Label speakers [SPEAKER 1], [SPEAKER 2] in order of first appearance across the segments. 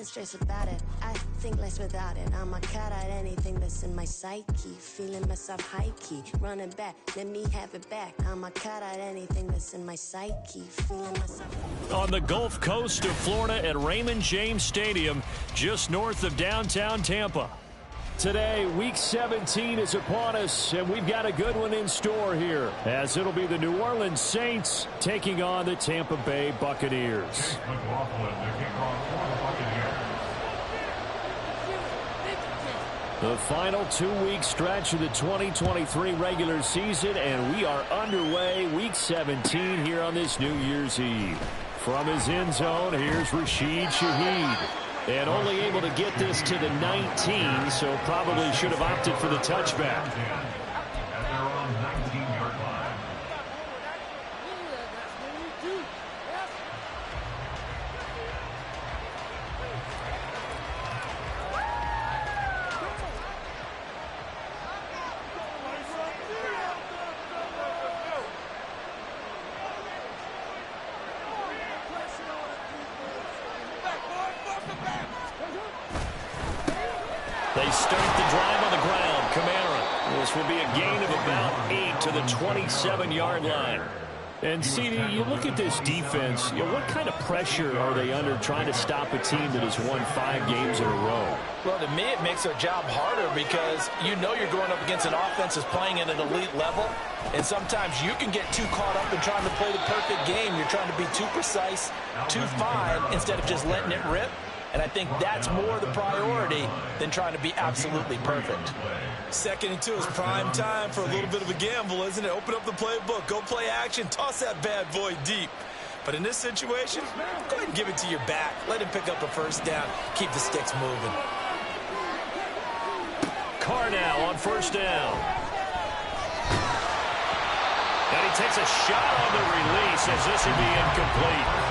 [SPEAKER 1] and stress about it. I think less without it. I'm a cat at anything that's in my psyche. Feeling myself high-key, running back, let me have it back. I'm a cat at anything that's in my psyche. Feeling myself
[SPEAKER 2] on the Gulf Coast of Florida at Raymond James Stadium, just north of downtown Tampa. Today, Week 17 is upon us, and we've got a good one in store here, as it'll be the New Orleans Saints taking on the Tampa Bay Buccaneers. The final 2-week stretch of the 2023 regular season, and we are underway Week 17 here on this New Year's Eve. From his end zone, here's Rashid Shaheed. And only able to get this to the 19, so probably should have opted for the touchback. They start the drive on the ground. Kamara. This will be a gain of about 8 to the 27-yard line. And, CD, you look at this defense, what kind of pressure are they under trying to stop a team that has won 5 games in a row?
[SPEAKER 3] Well, to me, it makes their job harder because you know you're going up against an offense that's playing at an elite level. And sometimes you can get too caught up in trying to play the perfect game. You're trying to be too precise, too fine, instead of just letting it rip. And I think that's more the priority than trying to be absolutely perfect.
[SPEAKER 4] 2nd and 2 is prime time for a little bit of a gamble, isn't it? Open up the playbook, go play action, toss that bad boy deep. But in this situation, go ahead and give it to your back. Let him pick up a first down. Keep the sticks moving.
[SPEAKER 2] Carr now on first down. And he takes a shot on the release as this would be incomplete.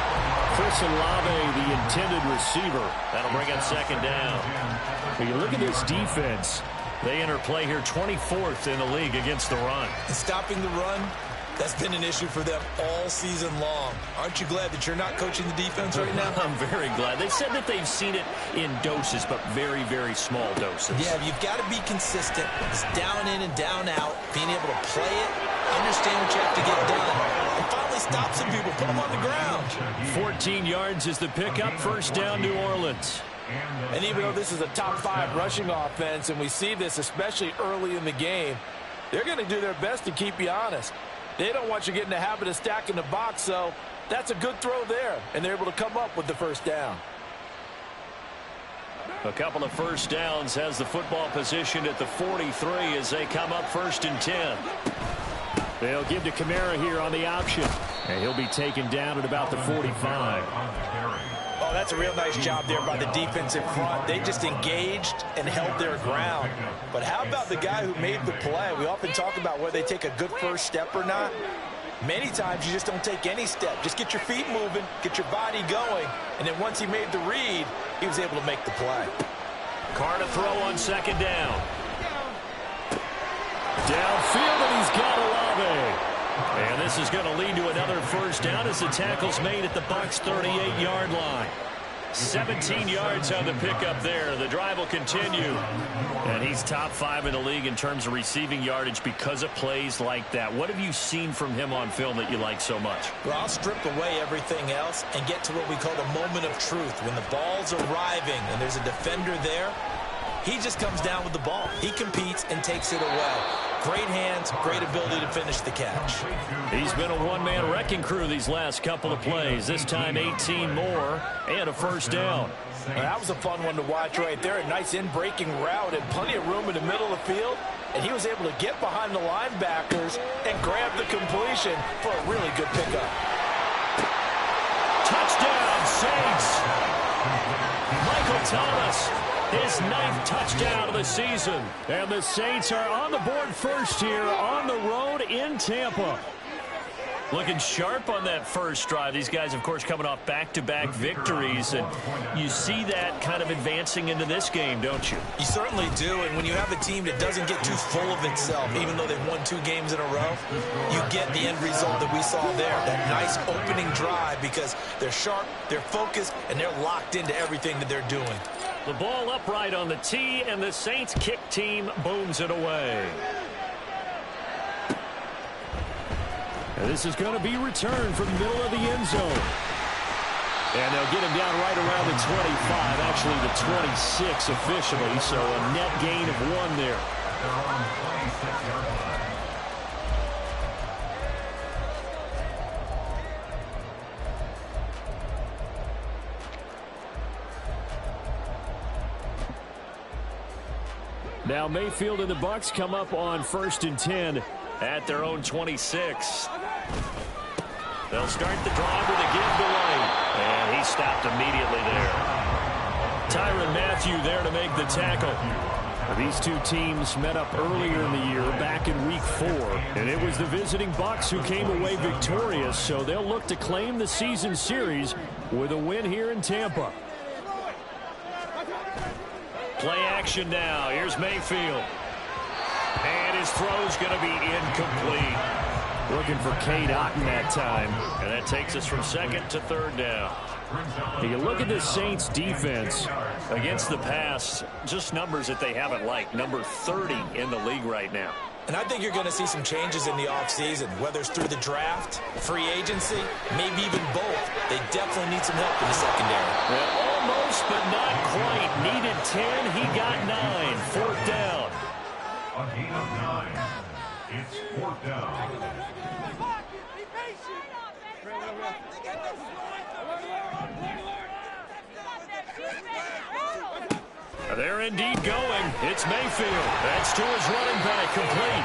[SPEAKER 2] Chris Olave, the intended receiver. That'll bring up 2nd down. When you look at this defense, they enter play here 24th in the league against the run.
[SPEAKER 4] And stopping the run, that's been an issue for them all season long. Aren't you glad that you're not coaching the defense right now?
[SPEAKER 2] I'm very glad. They said that they've seen it in doses, but very, very small doses.
[SPEAKER 4] Yeah, you've got to be consistent. It's down in and down out, being able to play it, understand what you have to get done, and finally stop some people, put them on the ground.
[SPEAKER 2] 14 yards is the pickup, first down New Orleans.
[SPEAKER 3] And even though this is a top 5 rushing offense, and we see this especially early in the game, they're going to do their best to keep you honest. They don't want you getting the habit of stacking the box, so that's a good throw there, and they're able to come up with the first down.
[SPEAKER 2] A couple of first downs has the football position at the 43 as they come up 1st and 10. They'll give to Kamara here on the option, and he'll be taken down at about the 45.
[SPEAKER 3] Oh, that's a real nice job there by the defensive front. They just engaged and held their ground. But how about the guy who made the play? We often talk about whether they take a good first step or not. Many times you just don't take any step. Just get your feet moving, get your body going, and then once he made the read, he was able to make the play.
[SPEAKER 2] Carr to throw on 2nd down. Downfield, and he's got Olave. And this is going to lead to another first down as the tackle's made at the Bucs' 38-yard line. 17 yards on the pickup there. The drive will continue. And he's top 5 in the league in terms of receiving yardage because of plays like that. What have you seen from him on film that you like so much?
[SPEAKER 4] Well, I'll strip away everything else and get to what we call the moment of truth. When the ball's arriving and there's a defender there, he just comes down with the ball. He competes and takes it away. Great hands, great ability to finish the catch.
[SPEAKER 2] He's been a one-man wrecking crew these last couple of plays. This time 18 more and a first down.
[SPEAKER 3] That was a fun one to watch right there. A nice in-breaking route and plenty of room in the middle of the field. And he was able to get behind the linebackers and grab the completion for a really good pickup.
[SPEAKER 2] Touchdown, Saints! Michael Thomas, his 9th touchdown of the season. And the Saints are on the board first here on the road in Tampa. Looking sharp on that first drive. These guys, of course, coming off back-to-back victories. And you see that kind of advancing into this game, don't you?
[SPEAKER 4] You certainly do. And when you have a team that doesn't get too full of itself, even though they've won 2 games in a row, you get the end result that we saw there. That nice opening drive because they're sharp, they're focused, and they're locked into everything that they're doing.
[SPEAKER 2] The ball upright on the tee, and the Saints kick team booms it away. And this is going to be returned from the middle of the end zone. And they'll get him down right around the 25, actually the 26 officially, so a net gain of 1 there. Now Mayfield and the Bucs come up on 1st and 10 at their own 26. They'll start the drive with a give to White, and he stopped immediately there. Tyrann Mathieu there to make the tackle. These two teams met up earlier in the year, back in Week 4, and it was the visiting Bucs who came away victorious, so they'll look to claim the season series with a win here in Tampa. Play action now. Here's Mayfield. And his throw's going to be incomplete. Looking for Cade Otton that time. And that takes us from 2nd to 3rd down. You look at this Saints defense against the pass, just numbers that they haven't liked. Number 30 in the league right now.
[SPEAKER 4] And I think you're going to see some changes in the offseason, whether it's through the draft, free agency, maybe even both. They definitely need some help in the secondary.
[SPEAKER 2] Well, almost, but not quite. Needed 10, he got 9. 4th down.
[SPEAKER 5] A gain of 9. It's 4th down.
[SPEAKER 2] They're indeed going. It's Mayfield. That's to his running back, complete.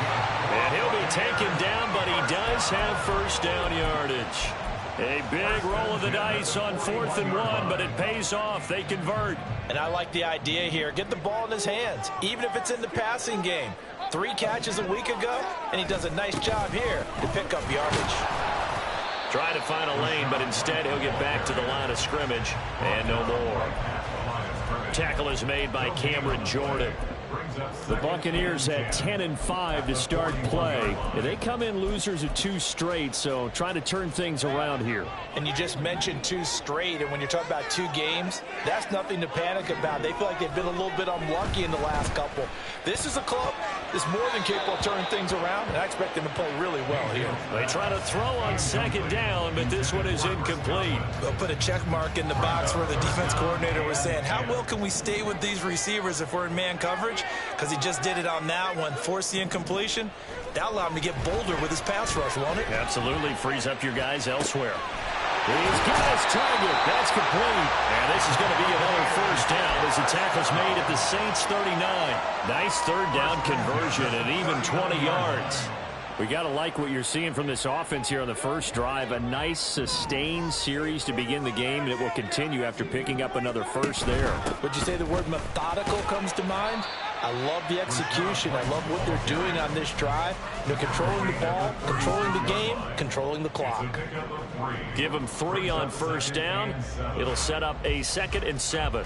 [SPEAKER 2] And he'll be taken down, but he does have 1st down yardage. A big roll of the dice on 4th and 1, but it pays off. They convert.
[SPEAKER 4] And I like the idea here. Get the ball in his hands, even if it's in the passing game. 3 catches a week ago, and he does a nice job here to pick up yardage.
[SPEAKER 2] Trying to find a lane, but instead he'll get back to the line of scrimmage, and no more. Tackle is made by Cameron Jordan. The Buccaneers had 10-5 to start play. They come in losers of 2 straight, so trying to turn things around here.
[SPEAKER 4] And you just mentioned 2 straight, and when you're talking about 2 games, that's nothing to panic about. They feel like they've been a little bit unlucky in the last couple. This is a club that's more than capable of turning things around, and I expect them to play really well here.
[SPEAKER 2] They try to throw on 2nd down, but this one is incomplete.
[SPEAKER 4] They'll put a check mark in the box where the defense coordinator was saying, how well can we stay with these receivers if we're in man coverage? Because he just did it on that one, forced the incompletion. That allowed him to get bolder with his pass rush, won't it?
[SPEAKER 2] Absolutely, frees up your guys elsewhere. He's got his target. That's complete. And this is going to be another 1st down as the tackle's made at the Saints 39. Nice 3rd down conversion and even 20 yards. We got to like what you're seeing from this offense here on the first drive. A nice sustained series to begin the game, and it will continue after picking up another first there.
[SPEAKER 4] Would you say the word methodical comes to mind? I love the execution. I love what they're doing on this drive. They're controlling the ball, controlling the game, controlling the clock.
[SPEAKER 2] Give them 3 on 1st down. It'll set up a 2nd and 7.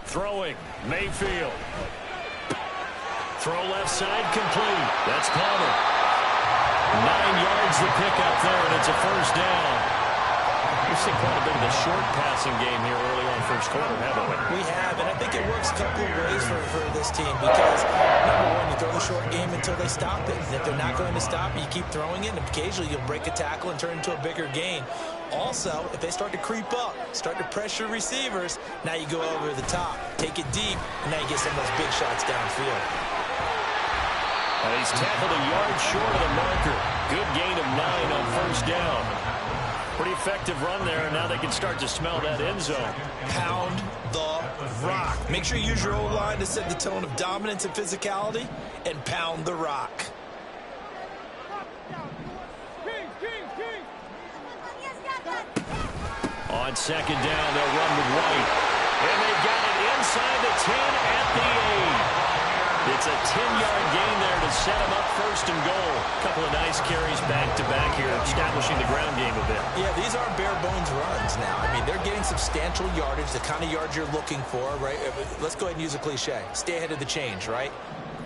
[SPEAKER 2] Throwing, Mayfield. Throw left side, complete. That's Palmer. 9 yards to pick up there, and it's a 1st down. We've seen quite a bit of the short passing game here early on first quarter, haven't we?
[SPEAKER 4] We have, and I think it works a couple of ways for this team because, number one, you throw the short game until they stop it. And if they're not going to stop it, you keep throwing it, and occasionally you'll break a tackle and turn it into a bigger gain. Also, if they start to creep up, start to pressure receivers, now you go over the top, take it deep, and now you get some of those big shots downfield.
[SPEAKER 2] And he's tackled a yard short of the marker. Good gain of 9 on 1st down. Pretty effective run there, and now they can start to smell that end zone.
[SPEAKER 4] Pound the rock. Make sure you use your O-line to set the tone of dominance and physicality, and pound the rock.
[SPEAKER 2] On second down, they'll run with White. And they got it inside the 10 at the 8. It's a 10-yard gain there to set them up first and goal. A couple of nice carries back-to-back here, establishing the ground game a bit.
[SPEAKER 4] Yeah, these aren't bare-bones runs now. I mean, they're getting substantial yardage, the kind of yards you're looking for, right? Let's go ahead and use a cliche. Stay ahead of the change, right?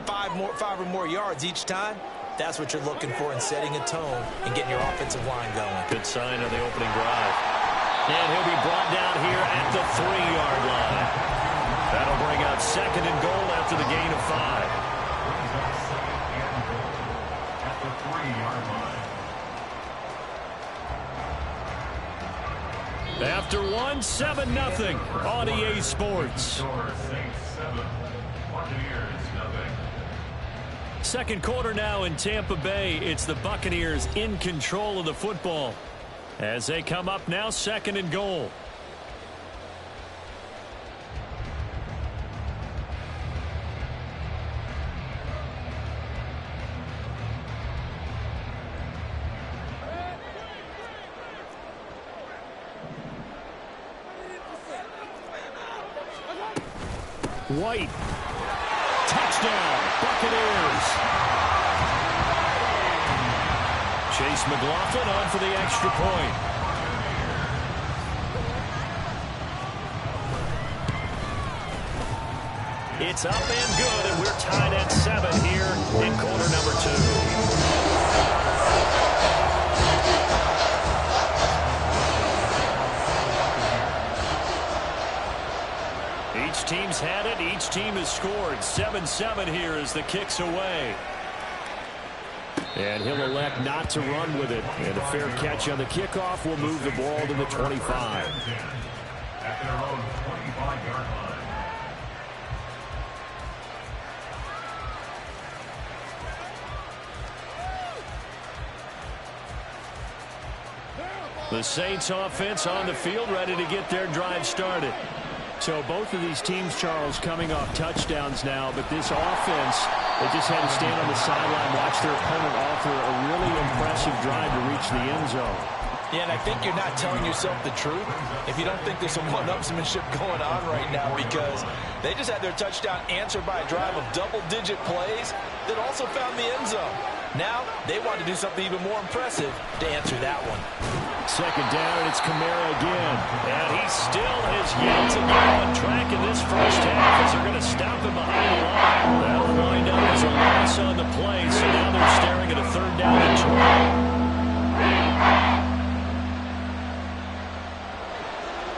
[SPEAKER 4] Five or more yards each time. That's what you're looking for in setting a tone and getting your offensive line going.
[SPEAKER 2] Good sign on the opening drive. And he'll be brought down here at the 3-yard line. That'll bring out second and goal after the gain of 5.
[SPEAKER 5] At the 3-yard line.
[SPEAKER 2] After 1, 7-0 on EA Sports.
[SPEAKER 5] Score Saints 7, Buccaneers 0.
[SPEAKER 2] Second quarter now in Tampa Bay. It's the Buccaneers in control of the football as they come up now second and goal. White. Touchdown, Buccaneers. Chase McLaughlin on for the extra point. It's up and good, and we're tied at 7 here in quarter number 2. Each team's had it. Each team has scored. 7-7 here as the kick's away. And he'll elect not to run with it. And a fair catch on the kickoff will move the ball to the 25.
[SPEAKER 5] At their own 25-yard line.
[SPEAKER 2] The Saints offense on the field, ready to get their drive started.
[SPEAKER 6] So both of these teams, Charles, coming off touchdowns now, but this offense, they just had to stand on the sideline, watch their opponent offer a really impressive drive to reach the end zone.
[SPEAKER 3] Yeah, and I think you're not telling yourself the truth if you don't think there's some one-upsmanship going on right now, because they just had their touchdown answered by a drive of double-digit plays that also found the end zone. Now they want to do something even more impressive to answer that one.
[SPEAKER 2] Second down, and it's Kamara again. And he still has yet to get on track in this first half as they're going to stop him behind the line. That'll wind up as a loss on the play, so now they're staring at a third down and 12.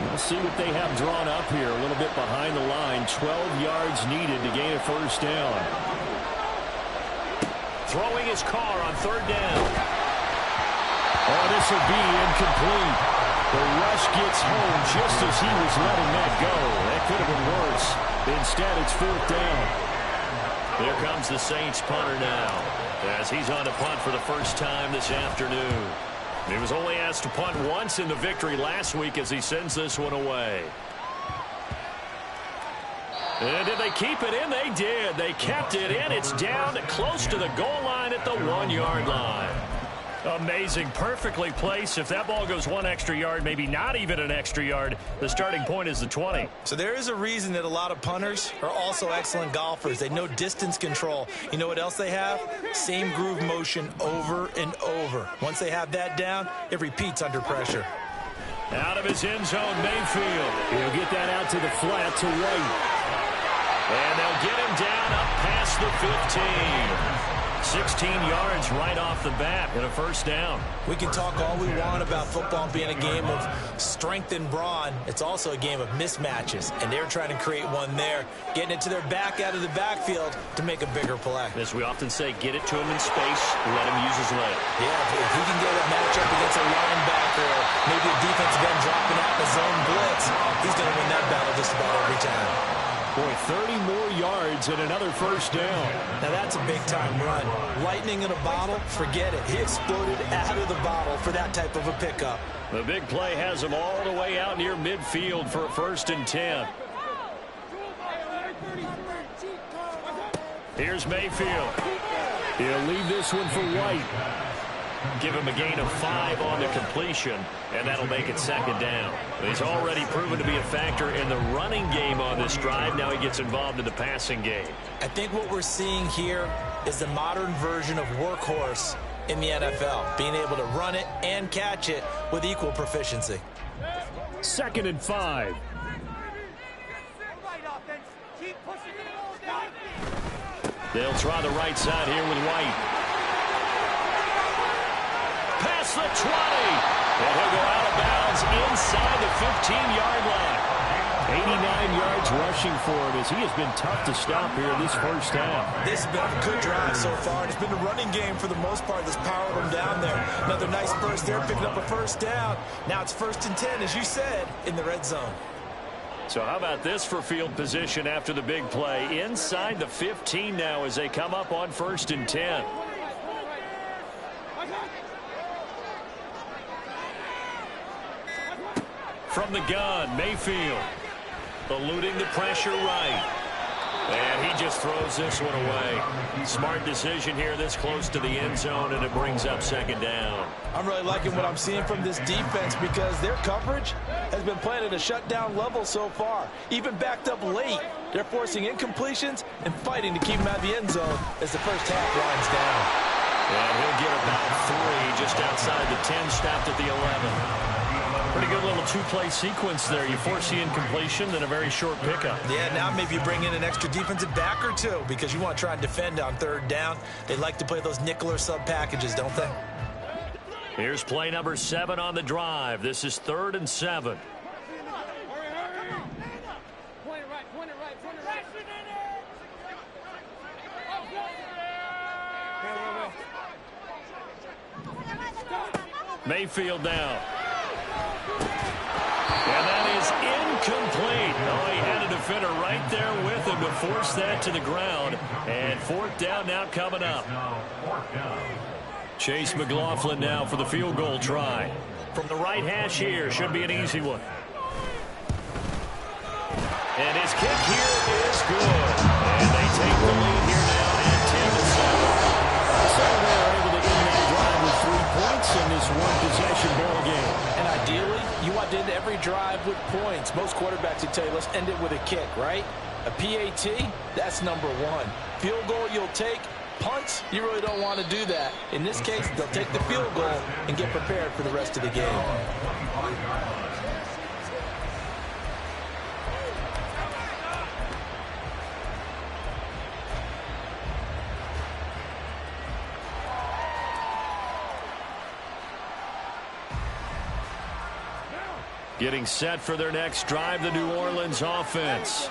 [SPEAKER 2] We'll see what they have drawn up here. A little bit behind the line. 12 yards needed to gain a first down. Throwing his car on third down. Oh, this will be incomplete. The rush gets home just as he was letting that go. That could have been worse. Instead, it's fourth down. Here comes the Saints punter now, as he's on to punt for the first time this afternoon. He was only asked to punt once in the victory last week as he sends this one away. And did they keep it in? They did. They kept it in. It's down close to the goal line at the 1-yard line. Amazing. Perfectly placed. If that ball goes one extra yard, maybe not even an extra yard, the starting point is the 20.
[SPEAKER 4] So there is a reason that a lot of punters are also excellent golfers. They know distance control. You know what else they have? Same groove motion over and over. Once they have that down, it repeats under pressure.
[SPEAKER 2] Out of his end zone, Mayfield. He'll get that out to the flat to White. And they'll get him down up past the 15. 16 yards right off the bat and a first down.
[SPEAKER 4] We can talk all we want about football being a game of strength and brawn. It's also a game of mismatches, and they're trying to create one there, getting it to their back out of the backfield to make a bigger play.
[SPEAKER 2] As we often say, get it to him in space, let him use his leg.
[SPEAKER 4] Yeah, if he can get a matchup against a linebacker or maybe a defensive end dropping out in the zone blitz, he's going to win that battle just about every time.
[SPEAKER 2] Boy, 30 more yards and another first down.
[SPEAKER 4] Now that's a big-time run. Lightning in a bottle, forget it. He exploded out of the bottle for that type of a pickup.
[SPEAKER 2] The big play has him all the way out near midfield for a 1st and 10. Here's Mayfield. He'll leave this one for White. Give him a gain of 5 on the completion, and that'll make it second down. He's already proven to be a factor in the running game on this drive. Now he gets involved in the passing game.
[SPEAKER 4] I think what we're seeing here is the modern version of workhorse in the NFL, being able to run it and catch it with equal proficiency.
[SPEAKER 6] 2nd and 5.
[SPEAKER 2] They'll try the right side here with White. Past the 20. And he'll go out of bounds inside the 15-yard line. 89 yards rushing for him as he has been tough to stop here this first half.
[SPEAKER 4] This has been a good drive so far. It's been a running game for the most part that's powered him down there. Another nice burst there, picking up a first down. Now it's 1st and 10, as you said, in the red zone.
[SPEAKER 2] So how about this for field position after the big play? Inside the 15 now as they come up on 1st and 10. From the gun, Mayfield. Eluding the pressure right. And he just throws this one away. Smart decision here this close to the end zone, and it brings up 2nd down.
[SPEAKER 4] I'm really liking what I'm seeing from this defense because their coverage has been playing at a shutdown level so far. Even backed up late, they're forcing incompletions and fighting to keep them out of the end zone as the first half winds down.
[SPEAKER 2] And he'll get about 3 just outside the 10, stopped at the 11. Pretty good little 2-play sequence there. You force the incompletion, then a very short pickup.
[SPEAKER 4] Yeah, now maybe you bring in an extra defensive back or 2 because you want to try and defend on 3rd down. They like to play those nickel or sub packages, don't they?
[SPEAKER 2] Here's play number 7 on the drive. This is 3rd and 7. Mayfield now. And that is incomplete. Oh, he had a defender right there with him to force that to the ground. And 4th down now coming up. Chase McLaughlin now for the field goal try. From the right hash here, should be an easy one. And his kick here is good. And they take the lead here now at 10-7.
[SPEAKER 6] So they're able to end that drive with 3 points in this one-possession ball game.
[SPEAKER 4] And ideally, you want to end every drive with points. Most quarterbacks would tell you, let's end it with a kick, right? A PAT, that's number 1. Field goal you'll take. Punts, you really don't want to do that. In this case, they'll take the field goal and get prepared for the rest of the game.
[SPEAKER 2] Getting set for their next drive, the New Orleans offense.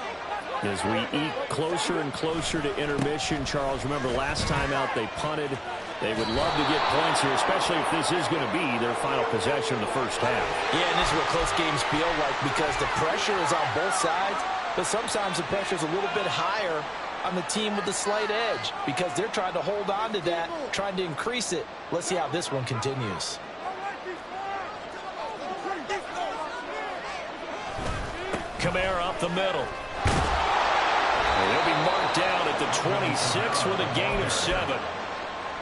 [SPEAKER 2] As we eat closer and closer to intermission, Charles, remember last time out they punted. They would love to get points here, especially if this is going to be their final possession of the first half.
[SPEAKER 4] Yeah, and this is what close games feel like because the pressure is on both sides, but sometimes the pressure is a little bit higher on the team with the slight edge because they're trying to hold on to that, trying to increase it. Let's see how this one continues.
[SPEAKER 2] Kamara up the middle. They'll be marked down at the 26 with a gain of 7.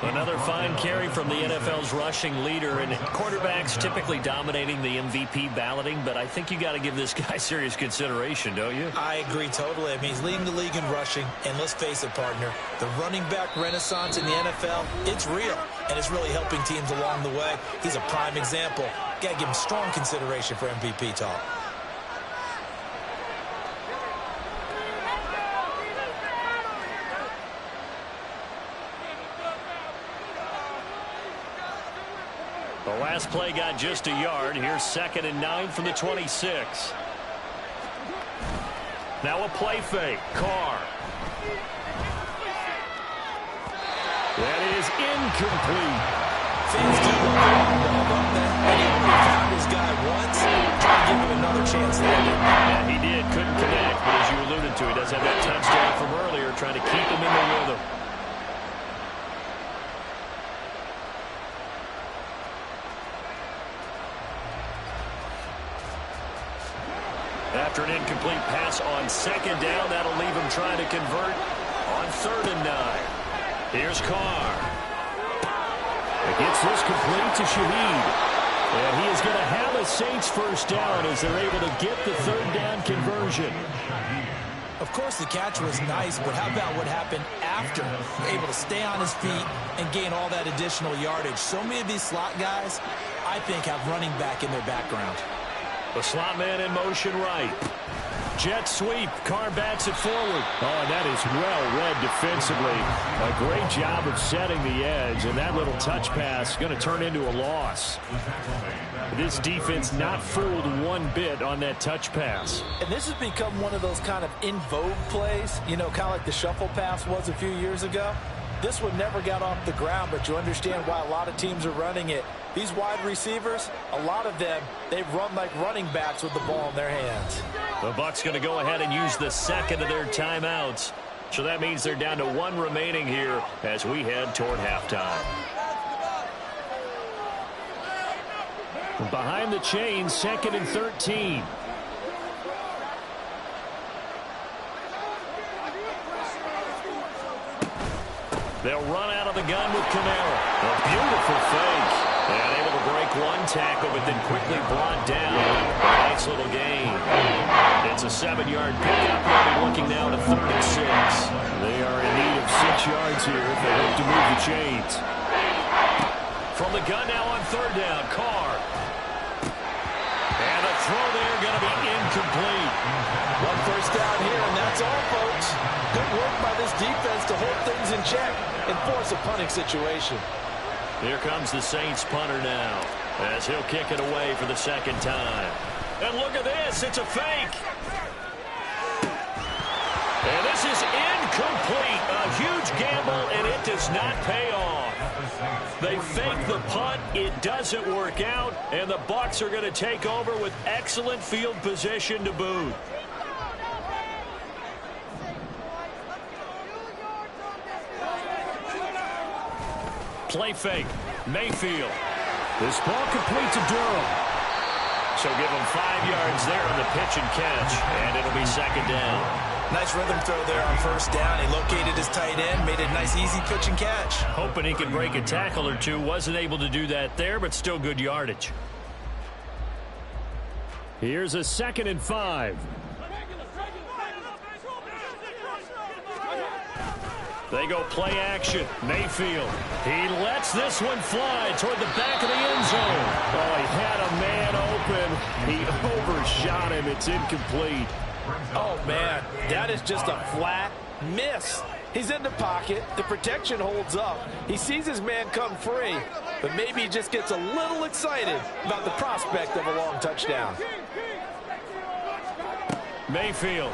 [SPEAKER 2] Another fine carry from the NFL's rushing leader, and quarterbacks typically dominating the MVP balloting, but I think you got to give this guy serious consideration, don't you?
[SPEAKER 4] I agree totally. I mean, he's leading the league in rushing, and let's face it, partner, the running back renaissance in the NFL, it's real, and it's really helping teams along the way. He's a prime example. Got to give him strong consideration for MVP talk.
[SPEAKER 2] The last play got just a yard. Here's 2nd and 9 from the 26. Now a play fake. Carr. That is incomplete.
[SPEAKER 4] Fans do love that. And he only found his guy once. Try to give him another chance there.
[SPEAKER 2] Yeah, he did. Couldn't connect, but as you alluded to, he does have that touchdown from earlier, trying to keep him in the rhythm. After an incomplete pass on 2nd down, that'll leave him trying to convert on 3rd and 9. Here's Carr.
[SPEAKER 6] It gets this complete to Shaheed. And he is going to have a Saints first down as they're able to get the third down conversion.
[SPEAKER 4] Of course, the catch was nice, but how about what happened after? Able to stay on his feet and gain all that additional yardage. So many of these slot guys, I think, have running back in their background.
[SPEAKER 2] The slot man in motion right. Jet sweep. Carr bats it forward.
[SPEAKER 6] Oh, and that is well read defensively. A great job of setting the edge, and that little touch pass is going to turn into a loss. This defense not fooled one bit on that touch pass.
[SPEAKER 3] And this has become one of those kind of in vogue plays, you know, kind of like the shuffle pass was a few years ago. This one never got off the ground, but you understand why a lot of teams are running it. These wide receivers, a lot of them, they run like running backs with the ball in their hands.
[SPEAKER 2] The Bucs going to go ahead and use the second of their timeouts. So that means they're down to one remaining here as we head toward halftime.
[SPEAKER 6] Behind the chains, 2nd and 13.
[SPEAKER 2] They'll run out of the gun with Kamara. A beautiful fake. And able to break one tackle, but then quickly brought down. A nice little gain. It's a 7-yard pickup. They'll be looking now to 3rd and 6.
[SPEAKER 6] They are in need of 6 yards here if they hope to move the chains.
[SPEAKER 2] From the gun now on 3rd down, Carr. And a throw there going to be incomplete.
[SPEAKER 3] One first down here, and that's all, folks. Good work by this defense to hold things in check and force a punting situation.
[SPEAKER 2] Here comes the Saints punter now as he'll kick it away for the 2nd time. And look at this. It's a fake. And this is incomplete. A huge gamble, and it does not pay off. They fake the punt. It doesn't work out, and the Bucs are going to take over with excellent field position to boot. Play fake. Mayfield.
[SPEAKER 6] This ball complete to Durham.
[SPEAKER 2] So give him 5 yards there on the pitch and catch, and it'll be 2nd down.
[SPEAKER 4] Nice rhythm throw there on 1st down. He located his tight end, made it a nice, easy pitch and catch.
[SPEAKER 2] Hoping he could break a tackle or two. Wasn't able to do that there, but still good yardage.
[SPEAKER 6] Here's a 2nd and 5.
[SPEAKER 2] They go play action. Mayfield. He lets this one fly toward the back of the end zone.
[SPEAKER 6] Oh, he had a man open. He overshot him. It's incomplete.
[SPEAKER 3] Oh, man, that is just a flat miss. He's in the pocket. The protection holds up. He sees his man come free, but maybe he just gets a little excited about the prospect of a long touchdown.
[SPEAKER 2] Mayfield.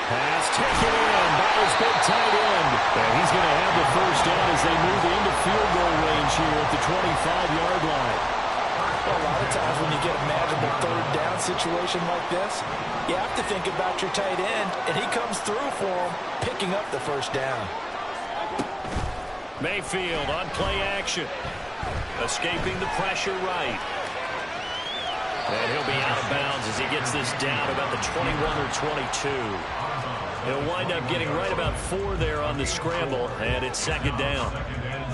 [SPEAKER 6] Pass taken in by his big tight end. And he's going to have the first down as they move into field goal range here at the 25-yard line.
[SPEAKER 3] Well, a lot of times when you get a manageable 3rd down situation like this, you have to think about your tight end, and he comes through for him, picking up the first down.
[SPEAKER 2] Mayfield on play action. Escaping the pressure right. And he'll be out of bounds as he gets this down about the 21 or 22. He'll wind up getting right about 4 there on the scramble, and it's 2nd down.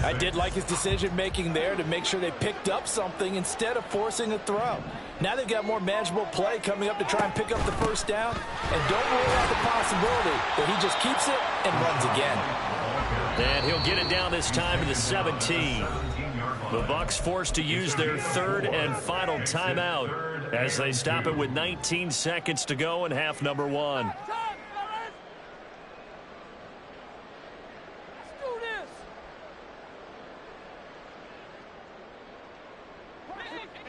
[SPEAKER 3] I did like his decision-making there to make sure they picked up something instead of forcing a throw. Now they've got more manageable play coming up to try and pick up the first down, and don't rule out the possibility that he just keeps it and runs again.
[SPEAKER 2] And he'll get it down this time to the 17. The Bucs forced to use their 3rd and final timeout as they stop it with 19 seconds to go in half number 1.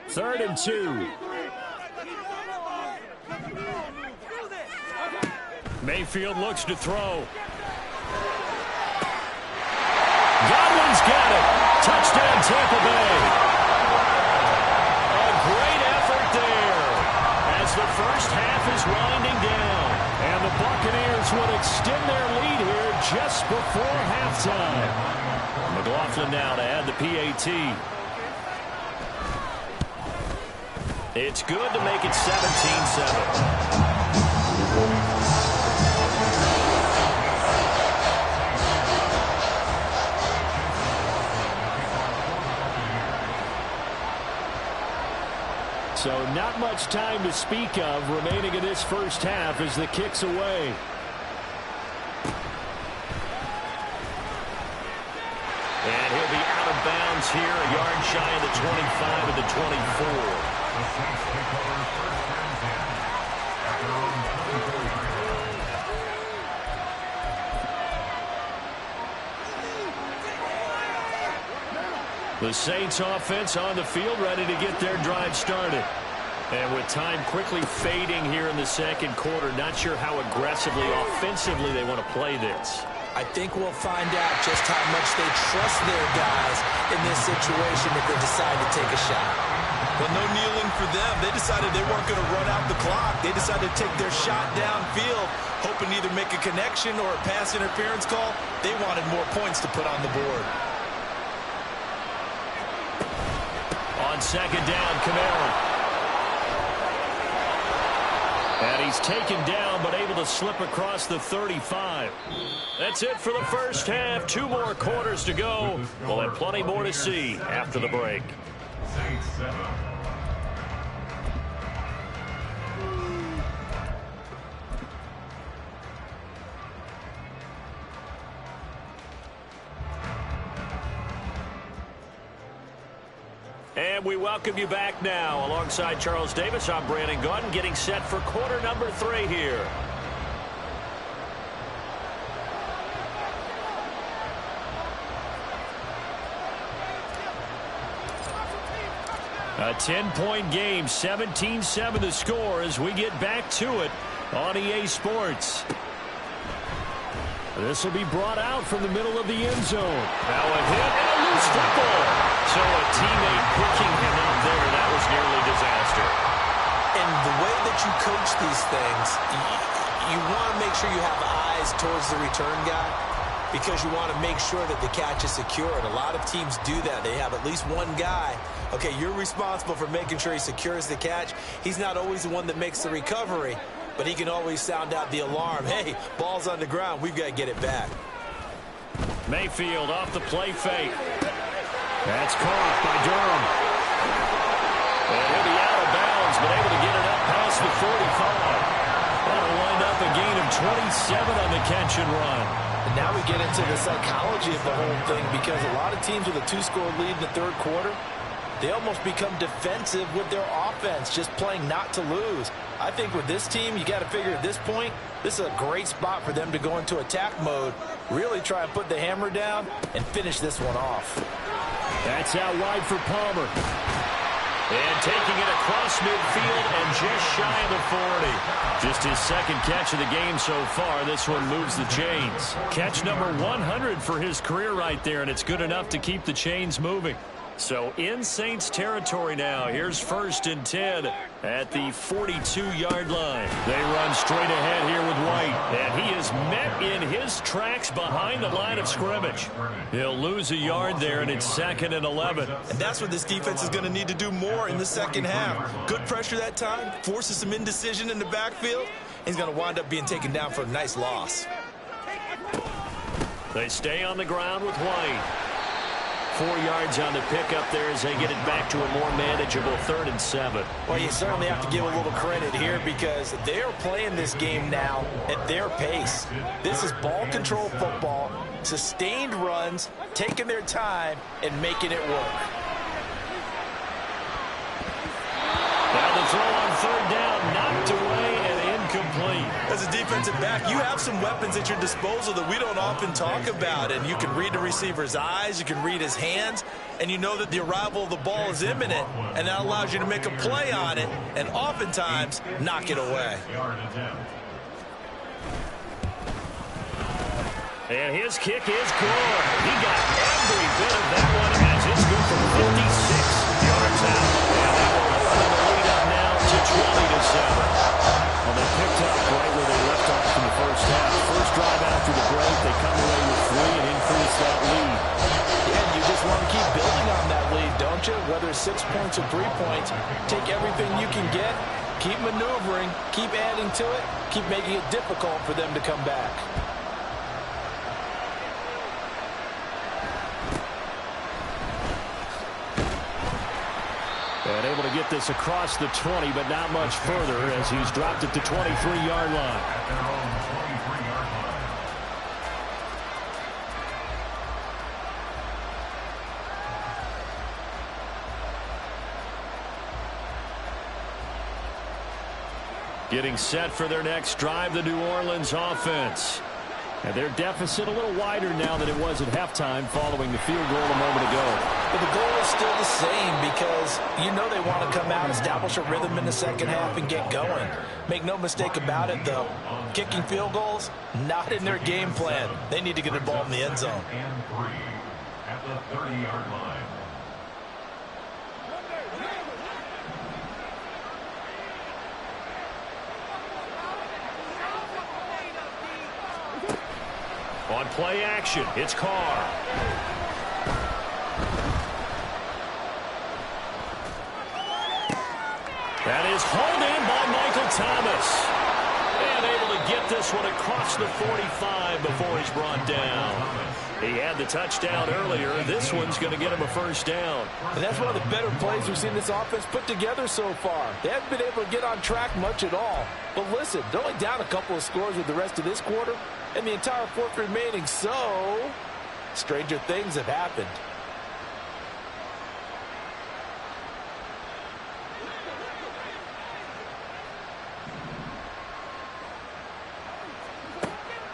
[SPEAKER 6] Third and 2.
[SPEAKER 2] Mayfield looks to throw. Godwin's got it. Touchdown, Tampa Bay. A great effort there as the first half is winding down.
[SPEAKER 6] And the Buccaneers would extend their lead here just before halftime.
[SPEAKER 2] McLaughlin now to add the PAT. It's good to make it 17-7.
[SPEAKER 6] So not much time to speak of remaining in this first half as the kick's away.
[SPEAKER 2] And he'll be out of bounds here, a yard shy of the 25 of the 24. The Saints offense on the field, ready to get their drive started. And with time quickly fading here in the second quarter, not sure how aggressively, offensively they want to play this.
[SPEAKER 4] I think we'll find out just how much they trust their guys in this situation if they decide to take a shot.
[SPEAKER 3] Well, no kneeling for them. They decided they weren't going to run out the clock. They decided to take their shot downfield, hoping to either make a connection or a pass interference call. They wanted more points to put on the board.
[SPEAKER 2] On second down, Kamara. And he's taken down, but able to slip across the 35. That's it for the first half. 2 more quarters to go. We'll have plenty more to see after the break.
[SPEAKER 5] Saints 7.
[SPEAKER 2] And we welcome you back now. Alongside Charles Davis, I'm Brandon Gaudin, getting set for quarter number 3 here. A 10-point game, 17-7 the score as we get back to it on EA Sports. This will be brought out from the middle of the end zone. Now a hit and a loose football. So a teammate picking him up there, that was nearly disaster.
[SPEAKER 4] And the way that you coach these things, you want to make sure you have eyes towards the return guy because you want to make sure that the catch is secure. And a lot of teams do that. They have at least one guy. Okay, you're responsible for making sure he secures the catch. He's not always the one that makes the recovery, but he can always sound out the alarm. Hey, ball's on the ground. We've got to get it back.
[SPEAKER 2] Mayfield off the play fake. That's caught by Durham. And he'll be out of bounds, but able to get it up past the 45. That'll wind up a gain of 27 on the catch and run.
[SPEAKER 3] And now we get into the psychology of the whole thing because a lot of teams with a 2-score lead in the third quarter, they almost become defensive with their offense, just playing not to lose. I think with this team, you got to figure at this point, this is a great spot for them to go into attack mode, really try and put the hammer down and finish this one off.
[SPEAKER 2] That's out wide for Palmer. And taking it across midfield and just shy of the 40. Just his second catch of the game so far. This one moves the chains. Catch number 100 for his career right there, and it's good enough to keep the chains moving. So in Saints territory now. Here's 1st and 10 at the 42-yard line. They run straight ahead here with White. And he is met in his tracks behind the line of scrimmage. He'll lose a yard there, and it's 2nd and 11.
[SPEAKER 3] And that's what this defense is going to need to do more in the second half. Good pressure that time, forces some indecision in the backfield. He's going to wind up being taken down for a nice loss.
[SPEAKER 2] They stay on the ground with White. 4 yards on the pickup there as they get it back to a more manageable 3rd and 7.
[SPEAKER 3] Well, you certainly have to give a little credit here because they are playing this game now at their pace. This is ball control football, sustained runs, taking their time, and making it work.
[SPEAKER 2] Now the throw on 3rd down, knocked away and incomplete.
[SPEAKER 3] As a defensive back, you have some weapons at your disposal that we don't often talk about, and you can read the receiver's eyes, you can read his hands, and you know that the arrival of the ball is imminent, and that allows you to make a play on it, and oftentimes knock it away.
[SPEAKER 2] And his kick is good. He got every bit of that one as it's good from 56 yards out. And they will open the lead up now to 20-7. Well, they picked up right where they left off in the first half. First drive after the break, they come away with 3 and increase that lead.
[SPEAKER 3] Yeah, you just want to keep building on that lead, don't you? Whether it's 6 points or 3 points, take everything you can get, keep maneuvering, keep adding to it, keep making it difficult for them to come back.
[SPEAKER 6] And able to get this across the 20, but not much further as he's dropped it to 23-yard line.
[SPEAKER 5] At their own 23-yard line.
[SPEAKER 2] Getting set for their next drive, the New Orleans offense.
[SPEAKER 6] And their deficit a little wider now than it was at halftime following the field goal a moment ago.
[SPEAKER 4] But the goal is still the same because you know they want to come out, establish a rhythm in the second half, and get going. Make no mistake about it, though. Kicking field goals, not in their game plan. They need to get the ball in the end zone.
[SPEAKER 5] And 3 at the 30-yard line.
[SPEAKER 2] On play action, it's Carr. That is hauled in by Michael Thomas. And able to get this one across the 45 before he's brought down. He had the touchdown earlier. This one's going to get him a first down.
[SPEAKER 4] And that's one of the better plays we've seen this offense put together so far. They haven't been able to get on track much at all. But listen, they're only down a couple of scores with the rest of this quarter and the entire fourth remaining, so stranger things have happened.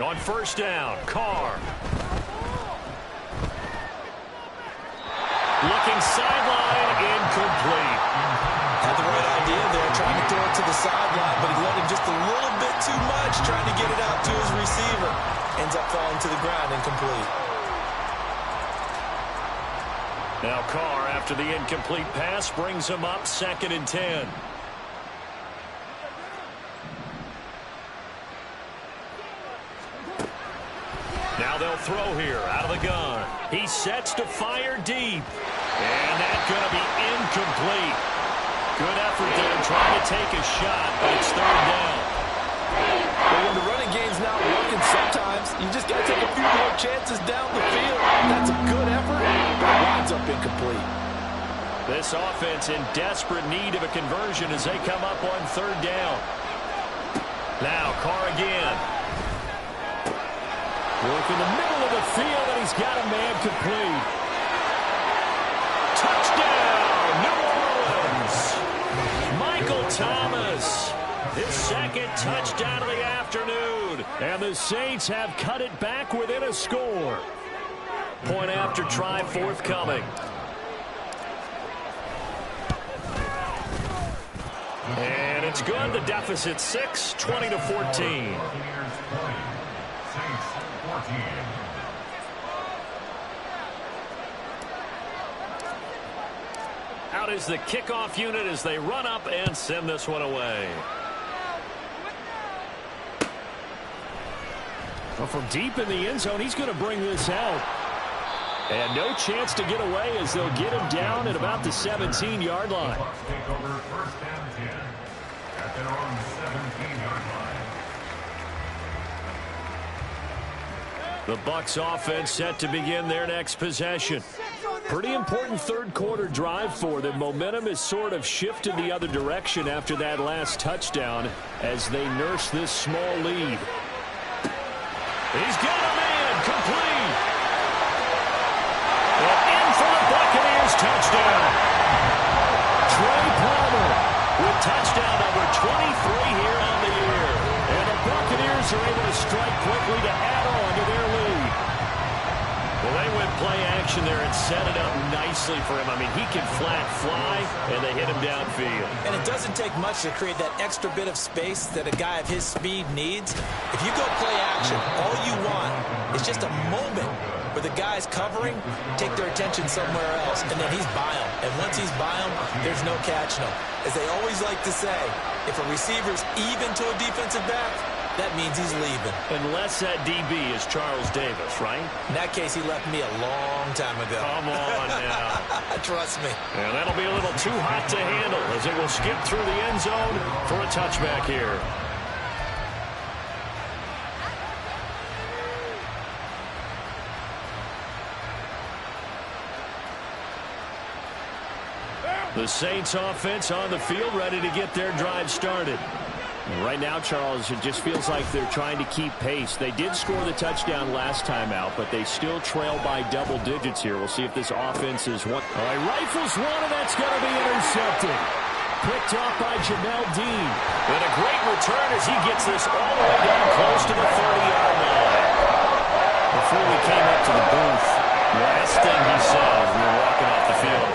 [SPEAKER 2] On first down, Carr. Looking sideline, incomplete.
[SPEAKER 4] Had the right idea there, trying to throw it to the sideline, but he let him just a little bit too much, trying to get it out to his receiver. Ends up falling to the ground, incomplete.
[SPEAKER 2] Now Carr, after the incomplete pass, brings him up 2nd and 10. Now they'll throw here out of the gun. He sets to fire deep. And that's going to be incomplete. Good effort there trying to take a shot, but it's 3rd down.
[SPEAKER 4] But when the running game's not working, sometimes you just got to take a few more chances down the field. That's a good effort, but it winds up incomplete.
[SPEAKER 2] This offense in desperate need of a conversion as they come up on 3rd down. Now Carr again. Work in the middle of the field, and he's got a man complete. Touchdown, New Orleans! Michael Thomas, his 2nd touchdown of the afternoon.
[SPEAKER 6] And the Saints have cut it back within a score.
[SPEAKER 2] Point after try forthcoming. And it's good. The deficit 6, 20-14. Out is the kickoff unit as they run up and send this one away.
[SPEAKER 6] Well, from deep in the end zone, he's going to bring this out. And no chance to get away as they'll get him down at about the 17-yard line.
[SPEAKER 5] Bucks take over 1st and 10 at their own 17-yard line.
[SPEAKER 2] The Bucks offense set to begin their next possession.
[SPEAKER 6] Pretty important 3rd quarter drive for them. Momentum has sort of shifted the other direction after that last touchdown as they nurse this small lead.
[SPEAKER 2] He's got a man complete. And in for the Buccaneers touchdown. Trey Palmer with touchdown number 23 here on the year. And the Buccaneers are able to strike quickly to add on to their lead. Well, they went play action there and set it up nicely for him. I mean, he can flat fly, and they hit him downfield.
[SPEAKER 4] And it doesn't take much to create that extra bit of space that a guy of his speed needs. If you go play action, all you want is just a moment where the guy's covering, take their attention somewhere else, and then he's by him. And once he's by him, there's no catching him. As they always like to say, if a receiver's even to a defensive back, that means he's leaving.
[SPEAKER 2] Unless that DB is Charles Davis, right?
[SPEAKER 4] In that case, he left me a long time ago.
[SPEAKER 2] Come on now.
[SPEAKER 4] Trust me.
[SPEAKER 2] And that'll be a little too hot to handle as it will skip through the end zone for a touchback here. The Saints offense on the field, ready to get their drive started.
[SPEAKER 6] Right now, Charles, it just feels like they're trying to keep pace. They did score the touchdown last time out, but they still trail by double digits here. We'll see if this offense is one. All right, rifles one, and that's going to be intercepted. Picked off by Jamel Dean.
[SPEAKER 2] And a great return as he gets this all the way down close to the 30-yard line. Before we came up to the booth, last thing he said as we were walking off the field,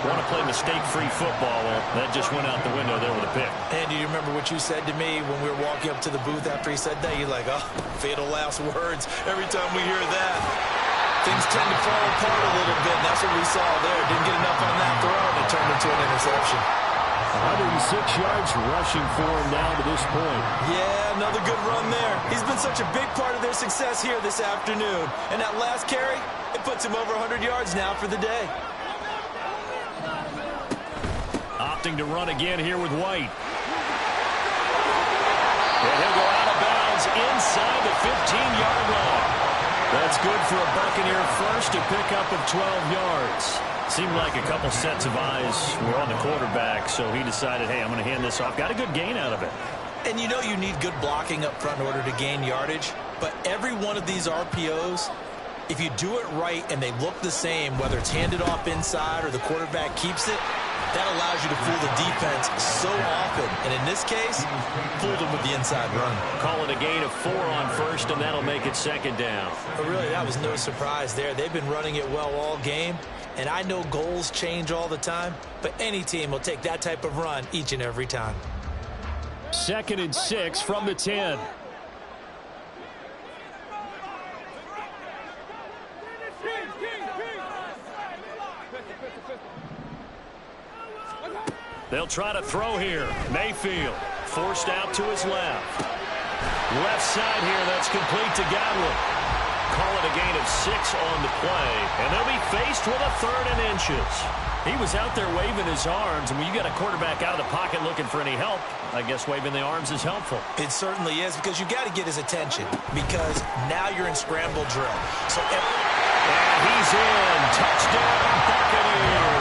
[SPEAKER 2] want to play mistake-free football. Well, that just went out the window there with a pick.
[SPEAKER 4] And do you remember what you said to me when we were walking up to the booth after he said that? You're like, oh, fatal last words. Every time we hear that, things tend to fall apart a little bit. And that's what we saw there. Didn't get enough on that throw, and it turned into an interception.
[SPEAKER 6] 106 yards rushing for him now to this point.
[SPEAKER 4] Yeah, another good run there. He's been such a big part of their success here this afternoon. And that last carry, it puts him over 100 yards now for the day.
[SPEAKER 2] Opting to run again here with White. And he'll go out of bounds inside the 15-yard line. That's good for a Buccaneer first, a pickup of 12 yards. Seemed like a couple sets of eyes were on the quarterback, so he decided, hey, I'm going to hand this off. Got a good gain out of it.
[SPEAKER 4] And you know you need good blocking up front in order to gain yardage, but every one of these RPOs, if you do it right and they look the same, whether it's handed off inside or the quarterback keeps it, that allows you to fool the defense so often. And in this case, fooled them with the inside run.
[SPEAKER 2] Call it a gain of 4 on first, and that'll make it second down.
[SPEAKER 4] But really, that was no surprise there. They've been running it well all game. And I know goals change all the time, but any team will take that type of run each and every time.
[SPEAKER 6] 2nd and 6 from the 10.
[SPEAKER 2] They'll try to throw here. Mayfield forced out to his left. Left side here, that's complete to Godwin. Call it a gain of 6 on the play, and they'll be faced with a 3rd and inches. He was out there waving his arms, and when you got a quarterback out of the pocket looking for any help, I guess waving the arms is helpful.
[SPEAKER 4] It certainly is, because you got to get his attention, because now you're in scramble drill. So,
[SPEAKER 2] and he's in. Touchdown, Buccaneers.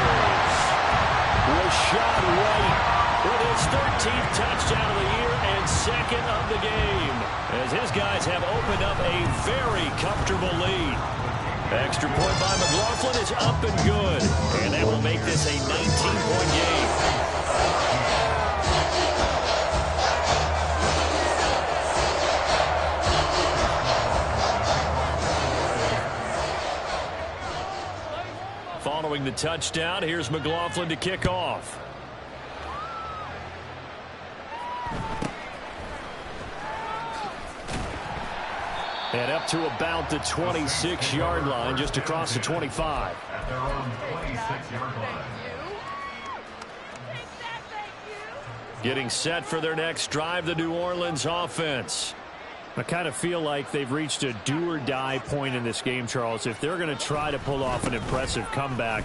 [SPEAKER 2] Rachaad White with his 13th touchdown of the year and 2nd of the game, as his guys have opened up a very comfortable lead. Extra point by McLaughlin is up and good, and that will make this a 19-point game. Following the touchdown, here's McLaughlin to kick off. And up to about the 26-yard line, just across the 25.
[SPEAKER 5] At their own 26-yard line.
[SPEAKER 2] Getting set for their next drive, the New Orleans offense.
[SPEAKER 6] I kind of feel like they've reached a do-or-die point in this game, Charles. If they're going to try to pull off an impressive comeback,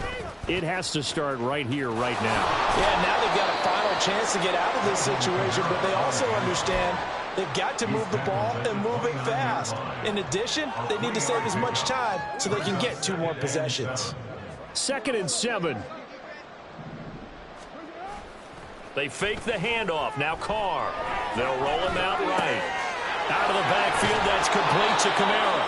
[SPEAKER 6] it has to start right here, right now.
[SPEAKER 4] Yeah, now they've got a final chance to get out of this situation, but they also understand they've got to move the ball and move it fast. In addition, they need to save as much time so they can get 2 more possessions.
[SPEAKER 6] 2nd and 7.
[SPEAKER 2] They fake the handoff. Now Carr. They'll roll him out right. Out of the backfield, that's complete to Kamara.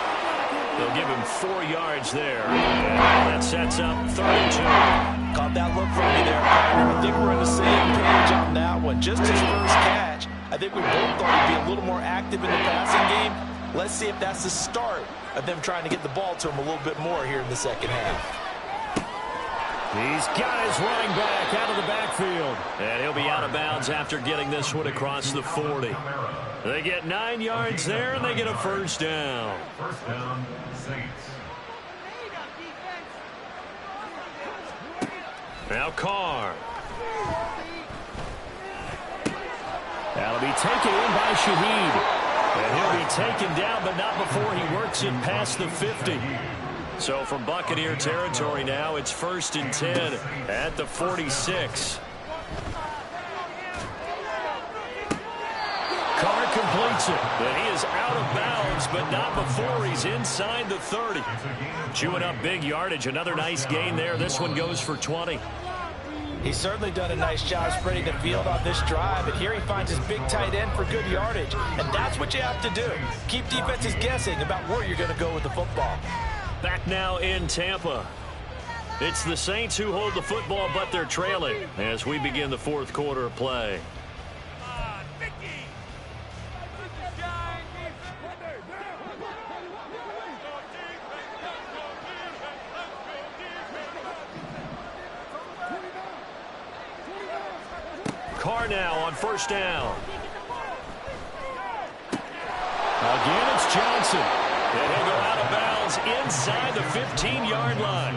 [SPEAKER 2] They'll give him 4 yards there. And that sets up 3rd and 2.
[SPEAKER 4] Caught that look from me there, partner. I think we're on the same page on that one. Just his first catch. I think we both thought he'd be a little more active in the passing game. Let's see if that's the start of them trying to get the ball to him a little bit more here in the second half.
[SPEAKER 2] He's got his running back out of the backfield. And he'll be out of bounds after getting this one across the 40. They get 9 yards there, and they get a first down.
[SPEAKER 5] First down, Saints.
[SPEAKER 2] Now Carr.
[SPEAKER 6] That'll be taken in by Shaheed.
[SPEAKER 2] And he'll be taken down, but not before he works it past the 50. So from Buccaneer territory now, it's 1st and 10 at the 46. Carr completes it, but he is out of bounds, but not before he's inside the 30. Chewing up big yardage, another nice gain there. This one goes for 20.
[SPEAKER 3] He's certainly done a nice job spreading the field on this drive, and here he finds his big tight end for good yardage. And that's what you have to do. Keep defenses guessing about where you're going to go with the football.
[SPEAKER 2] Back now in Tampa. It's the Saints who hold the football, but they're trailing as we begin the fourth quarter of play. Carr now on first down. Again, it's Johnson. And he'll go out of bounds inside the 15-yard line.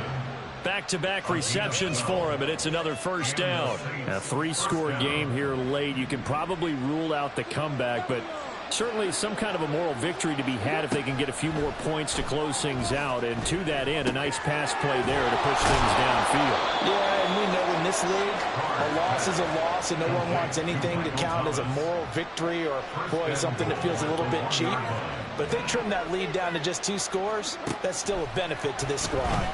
[SPEAKER 2] Back-to-back receptions for him, and it's another first down.
[SPEAKER 6] A three-score game here late. You can probably rule out the comeback, but certainly some kind of a moral victory to be had if they can get a few more points to close things out. And to that end, a nice pass play there to push things downfield.
[SPEAKER 3] Yeah, and we know in this league, a loss is a loss, and no one wants anything to count as a moral victory or, boy, something that feels a little bit cheap. But if they trim that lead down to just 2 scores, that's still a benefit to this squad.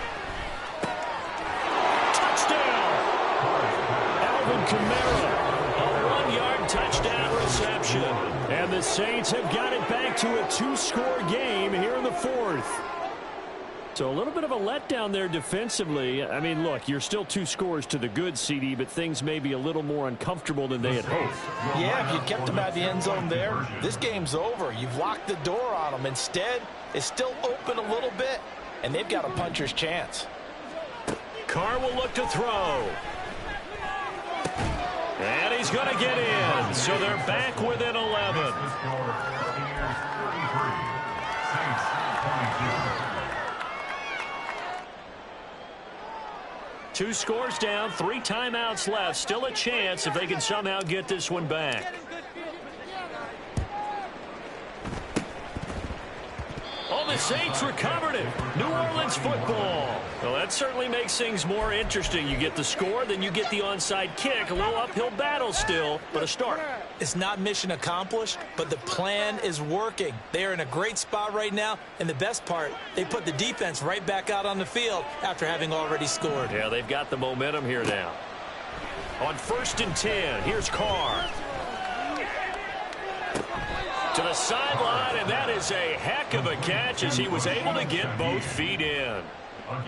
[SPEAKER 2] Alvin Kamara, a 1-yard touchdown reception.
[SPEAKER 6] And the Saints have got it back to a 2-score game here in the fourth. So a little bit of a letdown there defensively. I mean, look, you're still 2 scores to the good, CD, but things may be a little more uncomfortable than they had hoped.
[SPEAKER 3] Yeah, if you kept them out of the end zone there, this game's over. You've locked the door on them. Instead, it's still open a little bit, and they've got a puncher's chance.
[SPEAKER 2] Carr will look to throw. And he's going to get in. So they're back within 11. 2 scores down, 3 timeouts left. Still a chance if they can somehow get this one back. Oh, the Saints recovered it. New Orleans football. Well, that certainly makes things more interesting. You get the score, then you get the onside kick. A little uphill battle still, but a start.
[SPEAKER 4] It's not mission accomplished, but the plan is working. They are in a great spot right now, and the best part, they put the defense right back out on the field after having already scored.
[SPEAKER 2] Yeah, they've got the momentum here now. On 1st and 10, here's Carr. To the sideline, and that is a heck of a catch as he was able to get both feet in.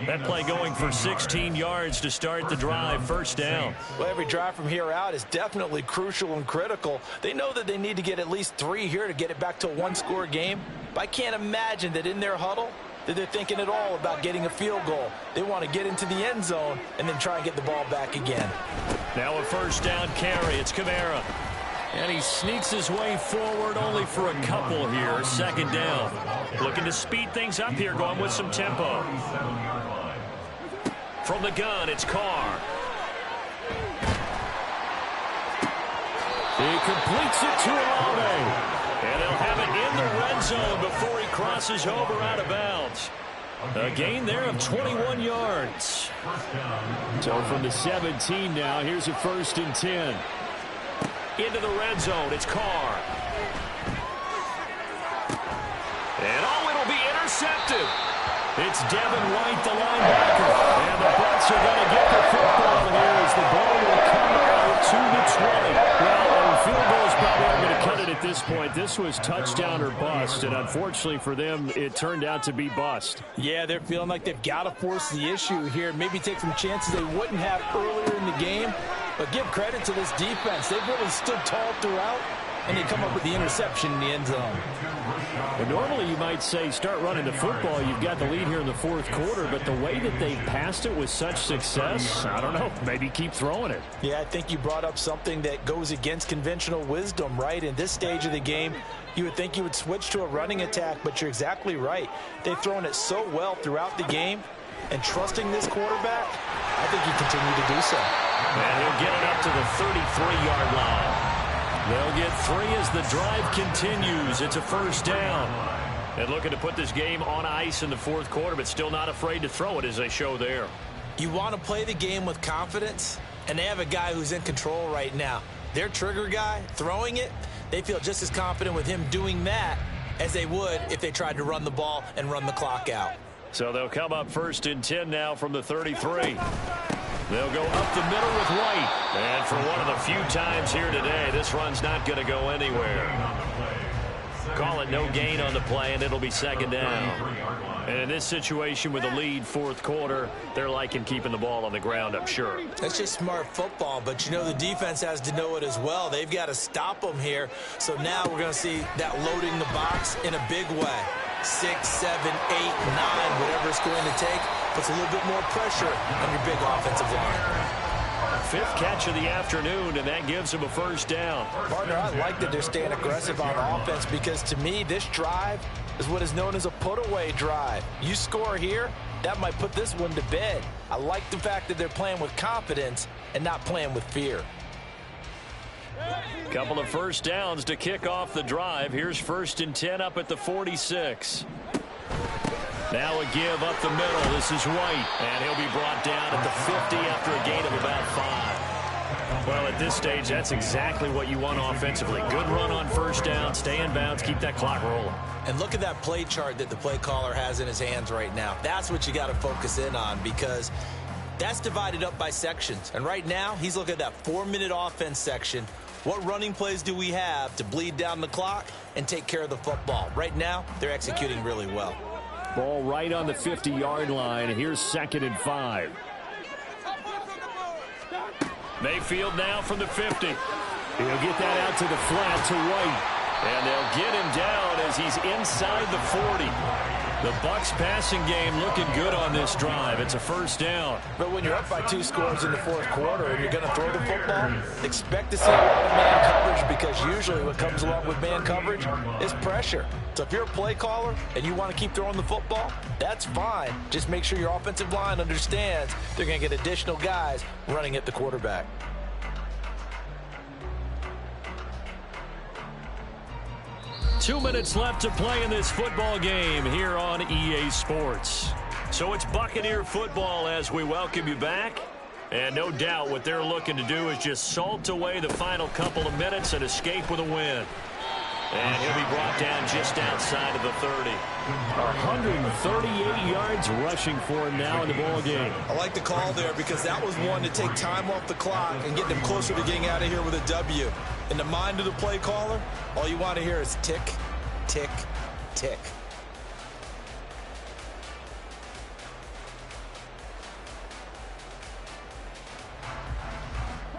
[SPEAKER 2] That play going for 16 yards to start the drive, first down.
[SPEAKER 3] Well, every drive from here out is definitely crucial and critical. They know that they need to get at least 3 here to get it back to a 1-score game. But I can't imagine that in their huddle that they're thinking at all about getting a field goal. They want to get into the end zone and then try and get the ball back again.
[SPEAKER 2] Now a first down carry. It's Kamara. And he sneaks his way forward only for a couple here. 2nd down. Looking to speed things up here, going with some tempo. From the gun, it's Carr.
[SPEAKER 6] He completes it to Olave.
[SPEAKER 2] And they'll have it in the red zone before he crosses over out of bounds. A gain there of 21 yards.
[SPEAKER 6] So from the 17 now, here's a 1st and 10.
[SPEAKER 2] Into the red zone, it's Carr. And it'll be intercepted. It's Devin White, the linebacker. And the Bucs are going to get the football here as the ball will come out to the 20. Well, field goals probably aren't going to cut it at this point. This was touchdown or bust, and unfortunately for them, it turned out to be bust.
[SPEAKER 3] Yeah, they're feeling like they've got to force the issue here. Maybe take some chances they wouldn't have earlier in the game. But give credit to this defense. They've really stood tall throughout, and they come up with the interception in the end zone.
[SPEAKER 6] Well, normally you might say start running the football. You've got the lead here in the 4th quarter, but the way that they passed it with such success, I don't know, maybe keep throwing it.
[SPEAKER 3] Yeah, I think you brought up something that goes against conventional wisdom, right? In this stage of the game, you would think you would switch to a running attack, but you're exactly right. They've thrown it so well throughout the game, and trusting this quarterback, I think you continue to do so.
[SPEAKER 2] And he'll get it up to the 33-yard line. They'll get 3 as the drive continues. It's a first down. And looking to put this game on ice in the 4th quarter, but still not afraid to throw it as they show there.
[SPEAKER 4] You want to play the game with confidence, and they have a guy who's in control right now. Their trigger guy, throwing it, they feel just as confident with him doing that as they would if they tried to run the ball and run the clock out.
[SPEAKER 2] So they'll come up 1st and 10 now from the 33. They'll go up the middle with White. And for one of the few times here today, this run's not going to go anywhere. Call it no gain on the play, and it'll be second down. And in this situation with a lead fourth quarter, they're liking keeping the ball on the ground, I'm sure.
[SPEAKER 4] That's just smart football, but you know the defense has to know it as well. They've got to stop them here. So now we're going to see that loading the box in a big way. 6, 7, 8, 9, whatever it's going to take, puts a little bit more pressure on your big offensive line.
[SPEAKER 2] Fifth catch of the afternoon, and that gives him a first down.
[SPEAKER 3] Partner, I like that they're staying aggressive on offense because, to me, this drive is what is known as a put-away drive. You score here, that might put this one to bed. I like the fact that they're playing with confidence and not playing with fear.
[SPEAKER 2] Couple of first downs to kick off the drive. Here's 1st and 10 up at the 46. Now a give up the middle. This is White, and he'll be brought down at the 50 after a gain of about 5. Well, at this stage, that's exactly what you want offensively. Good run on first down, stay in bounds, keep that clock rolling.
[SPEAKER 4] And look at that play chart that the play caller has in his hands right now. That's what you got to focus in on because that's divided up by sections. And right now, he's looking at that 4-minute offense section. What running plays do we have to bleed down the clock and take care of the football? Right now, they're executing really well.
[SPEAKER 6] Ball right on the 50-yard line. Here's 2nd and 5.
[SPEAKER 2] Mayfield now from the 50.
[SPEAKER 6] He'll get that out to the flat to White.
[SPEAKER 2] And they'll get him down as he's inside the 40. The Bucs passing game looking good on this drive. It's a first down.
[SPEAKER 3] But when you're up by 2 scores in the fourth quarter and you're going to throw the football, expect to see a lot of man coverage because usually what comes along with man coverage is pressure. So if you're a play caller and you want to keep throwing the football, that's fine. Just make sure your offensive line understands they're going to get additional guys running at the quarterback.
[SPEAKER 2] Two minutes left to play in this football game here on EA Sports. So it's Buccaneer football as we welcome you back. And no doubt what they're looking to do is just salt away the final couple of minutes and escape with a win. And he'll be brought down just outside of the 30.
[SPEAKER 6] 138 yards rushing for him now in the ball game.
[SPEAKER 4] I like the call there because that was one to take time off the clock and get them closer to getting out of here with a W. In the mind of the play caller, all you want to hear is tick, tick, tick.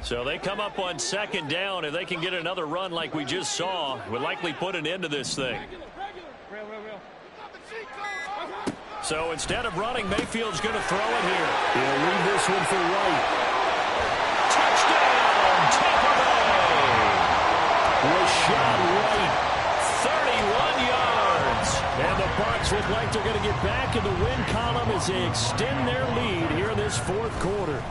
[SPEAKER 2] So they come up on 2nd down. If they can get another run like we just saw, would likely put an end to this thing. So instead of running, Mayfield's going to throw it here.
[SPEAKER 6] He'll leave this one for White.
[SPEAKER 2] Touchdown, Tampa Bay!
[SPEAKER 6] Rashad White.
[SPEAKER 2] 31 yards.
[SPEAKER 6] And the Bucs look like they're going to get back in the win column as they extend their lead here in this fourth quarter.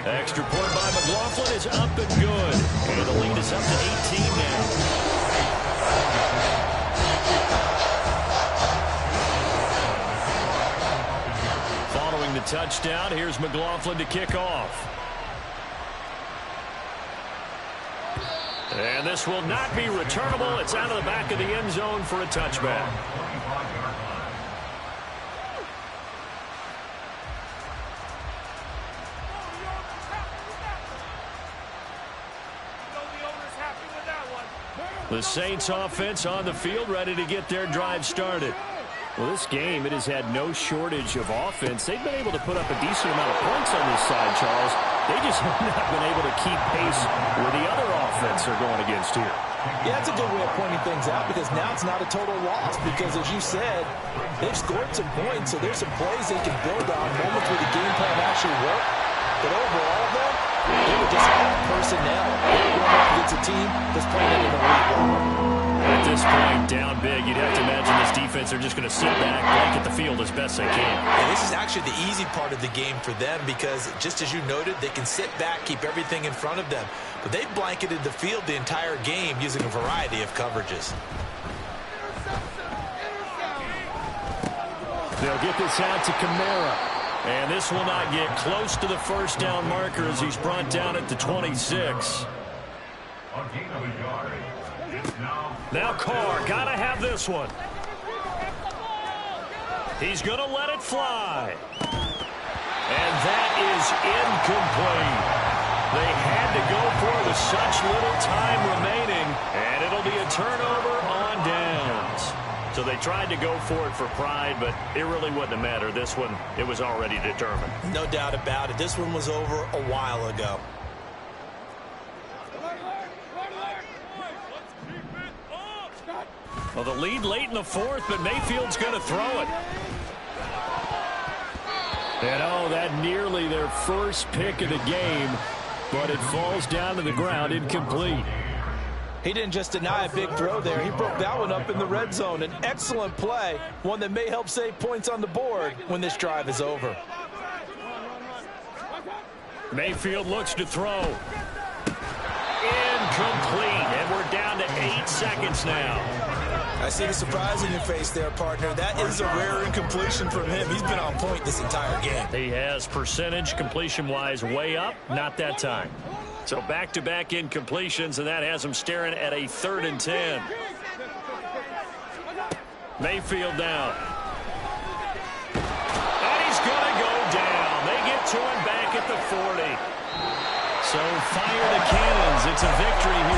[SPEAKER 2] Extra point by McLaughlin is up and good. And the lead is up to 18 now. Following the touchdown, here's McLaughlin to kick off. And this will not be returnable. It's out of the back of the end zone for a touchback. The Saints offense on the field, ready to get their drive started.
[SPEAKER 6] Well, this game, it has had no shortage of offense. They've been able to put up a decent amount of points on this side, Charles. They just have not been able to keep pace with the other offense they're going against here.
[SPEAKER 3] Yeah, that's a good way of pointing things out because now it's not a total loss because, as you said, they've scored some points, so there's some plays they can build on, moments where the game plan actually worked. But overall, though, they were just out personnel. They're going up against a team that's playing at an elite level.
[SPEAKER 2] At this point, down big, you'd have to imagine this defense, they're just going to sit back, blanket the field as best they can.
[SPEAKER 4] And this is actually the easy part of the game for them because, just as you noted, they can sit back, keep everything in front of them. But they've blanketed the field the entire game using a variety of coverages.
[SPEAKER 6] They'll get this out to Kamara.
[SPEAKER 2] And this will not get close to the first down marker as he's brought down at the 26. Now Carr, gotta have this one. He's gonna let it fly. And that is incomplete. They had to go for it with such little time remaining, and it'll be a turnover on downs. So they tried to go for it for pride, but it really wouldn't have mattered. This one, it was already determined.
[SPEAKER 4] No doubt about it. This one was over a while ago.
[SPEAKER 2] Well, the lead late in the fourth, but Mayfield's going to throw it. And, oh, that nearly their first pick of the game, but it falls down to the ground incomplete.
[SPEAKER 3] He didn't just deny a big throw there. He broke that one up in the red zone. An excellent play, one that may help save points on the board when this drive is over.
[SPEAKER 2] Mayfield looks to throw. Incomplete, and we're down to 8 seconds now.
[SPEAKER 4] I see the surprise in your face there, partner. That is a rare incompletion from him. He's been on point this entire game.
[SPEAKER 2] He has percentage completion-wise way up, not that time. So back-to-back incompletions, and that has him staring at a 3rd and 10. Mayfield down. And he's going to go down. They get to him back at the 40. So fire the cannons. It's a victory here.